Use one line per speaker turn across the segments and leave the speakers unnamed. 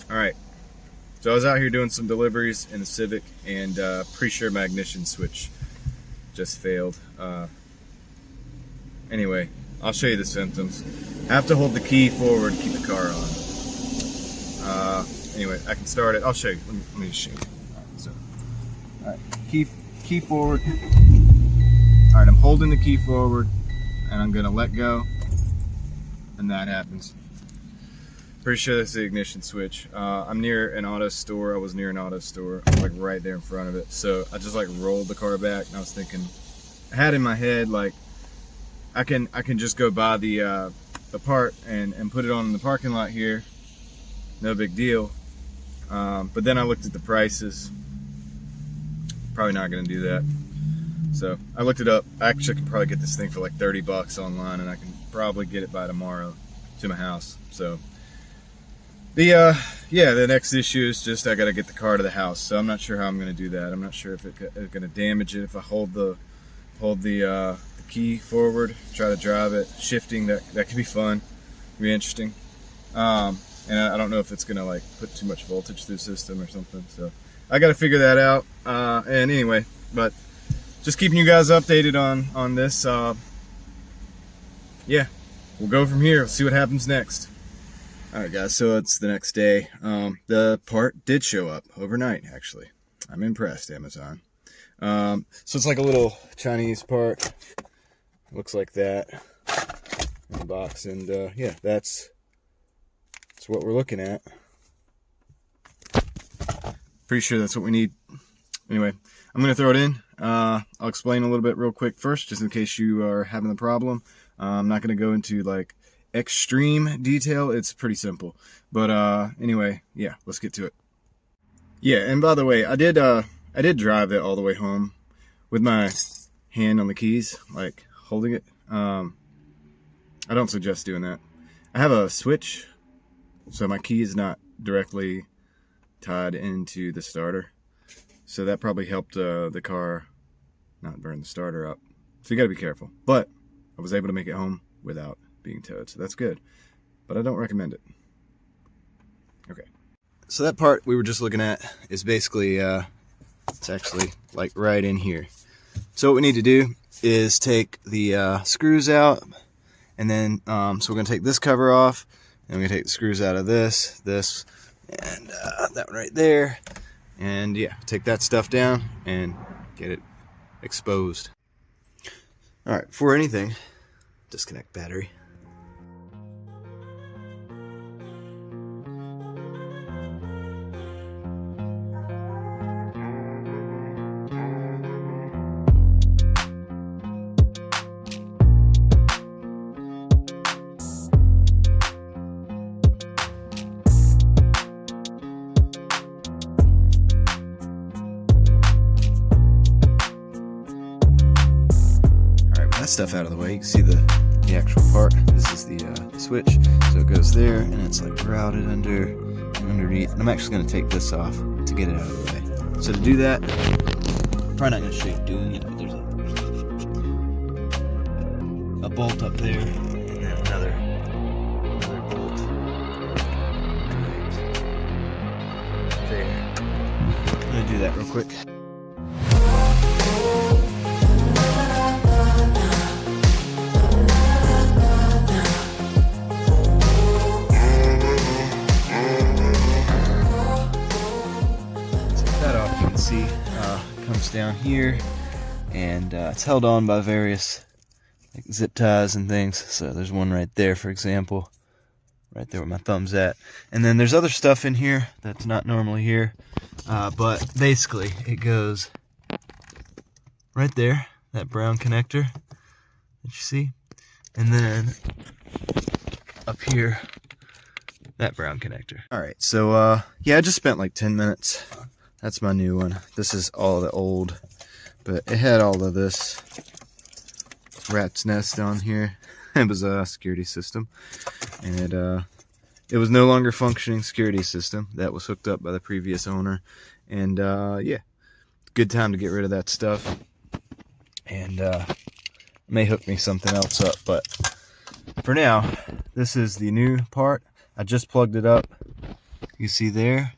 Alright, so I was out here doing some deliveries in the Civic, and pretty sure my ignition switch just failed. Anyway, I'll show you the symptoms. I have to hold the key forward to keep the car on. Anyway, I can start it. I'll show you. Let me just show you. Alright, key forward. Alright, I'm holding the key forward, and I'm gonna let go, and that happens. Pretty sure that's the ignition switch. I'm near an auto store. I was near an auto store. I'm like right there in front of it. So I just like rolled the car back, and I was thinking, I had in my head like I can just go buy the part and put it on in the parking lot here. No big deal. But then I looked at the prices. Probably not gonna do that. So I looked it up. I actually can probably get this thing for like 30 bucks online, and I can probably get it by tomorrow to my house. So the next issue is just I gotta get the car to the house. So I'm not sure how I'm gonna do that. I'm not sure if it's gonna damage it if I hold the key forward, try to drive it. Shifting, that could be fun, be interesting. And I don't know if it's gonna like put too much voltage through the system or something. So I gotta figure that out. And anyway, but just keeping you guys updated on this. Yeah, we'll go from here. We'll see what happens next. Alright guys, so it's the next day. The part did show up overnight, actually. I'm impressed, Amazon. So it's like a little Chinese part. Looks like that in the box, and yeah, that's what we're looking at. Pretty sure that's what we need. Anyway, I'm gonna throw it in. I'll explain a little bit real quick first, just in case you are having the problem. I'm not gonna go into like extreme detail. It's pretty simple, but anyway, yeah, let's get to it. Yeah, and by the way, I did drive it all the way home with my hand on the keys, like holding it. I don't suggest doing that. I have a switch, so my key is not directly tied into the starter, so that probably helped the car not burn the starter up. So you got to be careful, but I was able to make it home without being towed, so that's good, but I don't recommend it. Okay, so that part we were just looking at is basically it's actually like right in here. So what we need to do is take the screws out, and then so we're gonna take this cover off, and we're gonna take the screws out of this and that one right there, and yeah, take that stuff down and get it exposed. All right, before anything, disconnect battery. Stuff out of the way. You can see the actual part. This is the switch, so it goes there, and it's like routed underneath. And I'm actually going to take this off to get it out of the way. So to do that, probably not going to show you doing it, but there's a bolt up there, and then another bolt right there. I'm going to do that real quick. See, comes down here, and it's held on by various like zip ties and things. So there's one right there, for example, right there where my thumb's at, and then there's other stuff in here that's not normally here, but basically it goes right there, that brown connector that you see, and then up here, that brown connector. All right, so yeah, I just spent like 10 minutes. That's my new one. This is all the old, but it had all of this rat's nest on here. It was a security system, and it was no longer functioning security system that was hooked up by the previous owner. And yeah, good time to get rid of that stuff, and may hook me something else up, but for now, this is the new part. I just plugged it up, You see there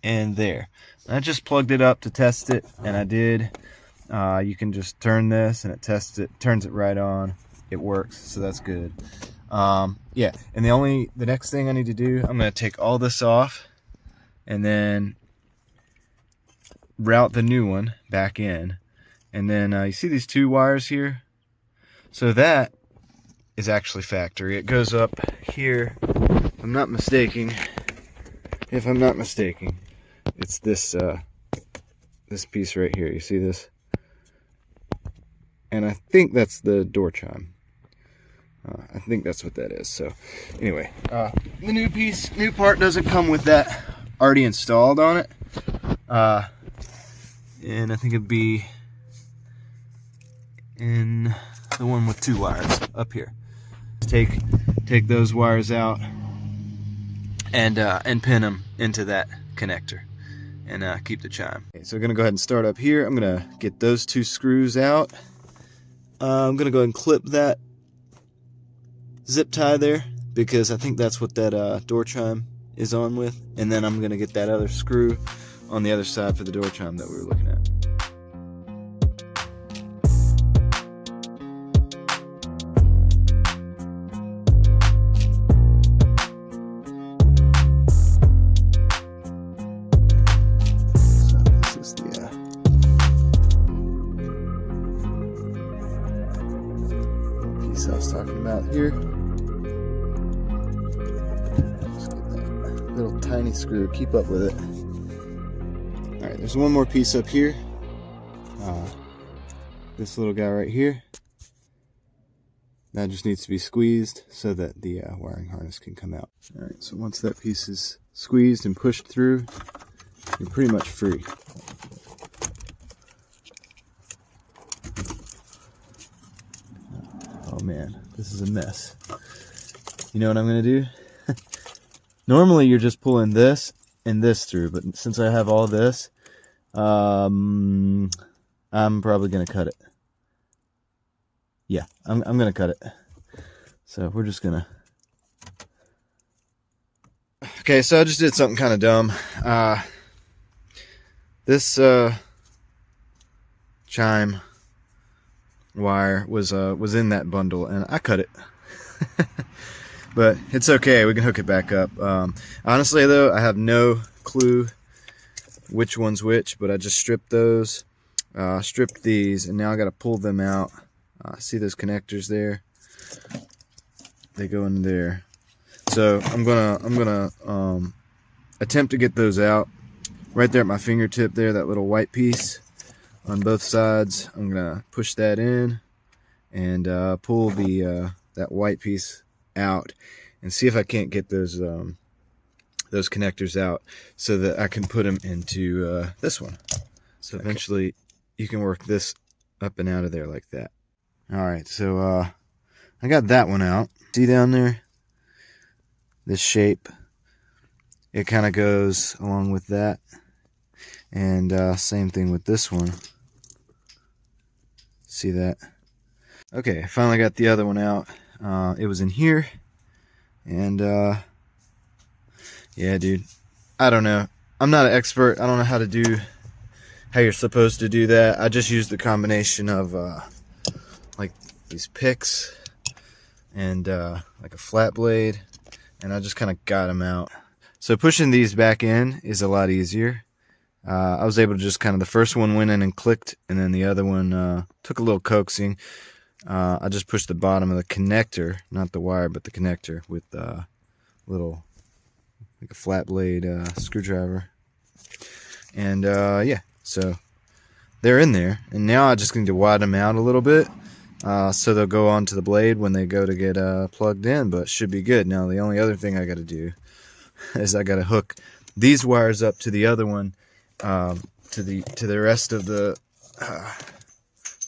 and there. I just plugged it up to test it, and I did. You can just turn this and it turns it right on. It works, so that's good. Yeah, and the next thing I need to do, I'm gonna take all this off and then route the new one back in. And then you see these 2 wires here? So that is actually factory. It goes up here, if I'm not mistaken. It's this this piece right here. You see this? And I think that's the door chime. I think that's what that is. So anyway, the new part doesn't come with that already installed on it. And I think it'd be in the one with 2 wires up here. Take those wires out and pin them into that connector and keep the chime. Okay, so we're gonna go ahead and start up here. I'm gonna get those 2 screws out. I'm gonna go ahead and clip that zip tie there because I think that's what that door chime is on with, and then I'm gonna get that other screw on the other side for the door chime that we were looking at. I was talking about here. Just get that little tiny screw, keep up with it. Alright, there's one more piece up here. This little guy right here. That just needs to be squeezed so that the wiring harness can come out. Alright, so once that piece is squeezed and pushed through, you're pretty much free. Oh man, this is a mess. You know what I'm gonna do? Normally you're just pulling this and this through, but since I have all this, I'm probably gonna cut it. Yeah, I'm gonna cut it. So we're just gonna... Okay, so I just did something kind of dumb. This chime wire was in that bundle and I cut it. But it's okay, we can hook it back up. Honestly though, I have no clue which one's which, but I just stripped those, stripped these, and now I got to pull them out. See those connectors there? They go in there. So I'm gonna attempt to get those out. Right there at my fingertip there, that little white piece on both sides. I'm gonna push that in and pull the that white piece out and see if I can't get those connectors out so that I can put them into this one. So eventually you can work this up and out of there like that. Alright, so I got that one out. See down there? This shape. It kind of goes along with that. And same thing with this one. See that? Okay, I finally got the other one out. It was in here. And yeah, dude, I don't know. I'm not an expert. I don't know how you're supposed to do that. I just used the combination of like these picks and like a flat blade, and I just kind of got them out. So pushing these back in is a lot easier. I was able to just kind of, the first one went in and clicked, and then the other one took a little coaxing. I just pushed the bottom of the connector, not the wire, but the connector with little, like a flat blade screwdriver. And yeah, so they're in there. And now I just need to widen them out a little bit so they'll go onto the blade when they go to get plugged in, but should be good. Now the only other thing I got to do is I got to hook these wires up to the other one, to the rest of the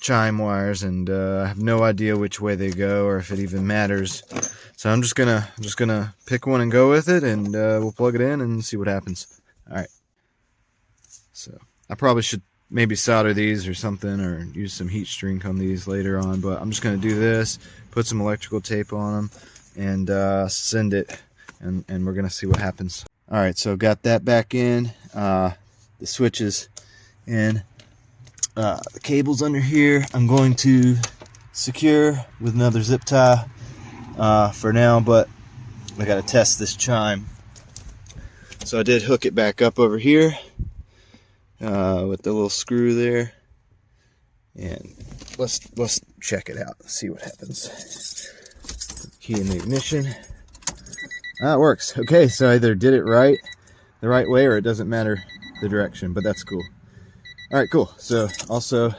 chime wires, and I have no idea which way they go or if it even matters. So I'm just gonna pick one and go with it, and we'll plug it in and see what happens. All right. So I probably should maybe solder these or something, or use some heat shrink on these later on. But I'm just gonna do this, put some electrical tape on them, and send it, and we're gonna see what happens. All right, so got that back in. The switches in. The cable's under here. I'm going to secure with another zip tie for now, but I got to test this chime. So I did hook it back up over here with the little screw there, and let's check it out. See what happens. Key in the ignition. It works. Okay, so I either did it the right way, or it doesn't matter the direction, but that's cool. All right, cool. So also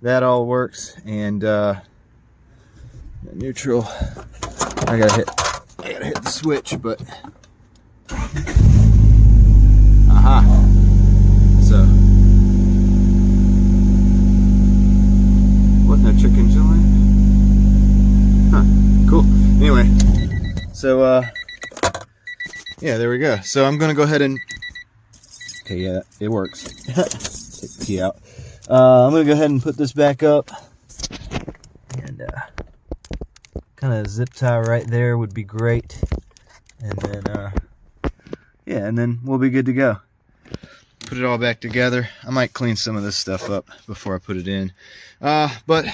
that all works, and neutral. I gotta hit the switch, but so what? No check engine light? Huh. Cool. Anyway, so yeah, there we go. So I'm gonna go ahead and yeah, it works. Take the key out. I'm gonna go ahead and put this back up, and kind of zip tie right there would be great, and then yeah, and then we'll be good to go. Put it all back together. I might clean some of this stuff up before I put it in, but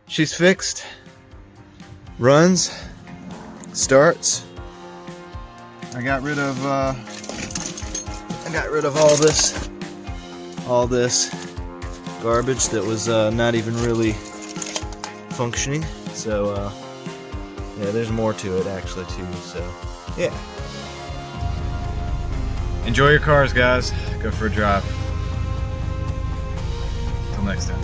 she's fixed. Runs, starts. I got rid of all this garbage that was not even really functioning. So yeah, there's more to it actually too. So yeah, enjoy your cars, guys. Go for a drive. Until next time.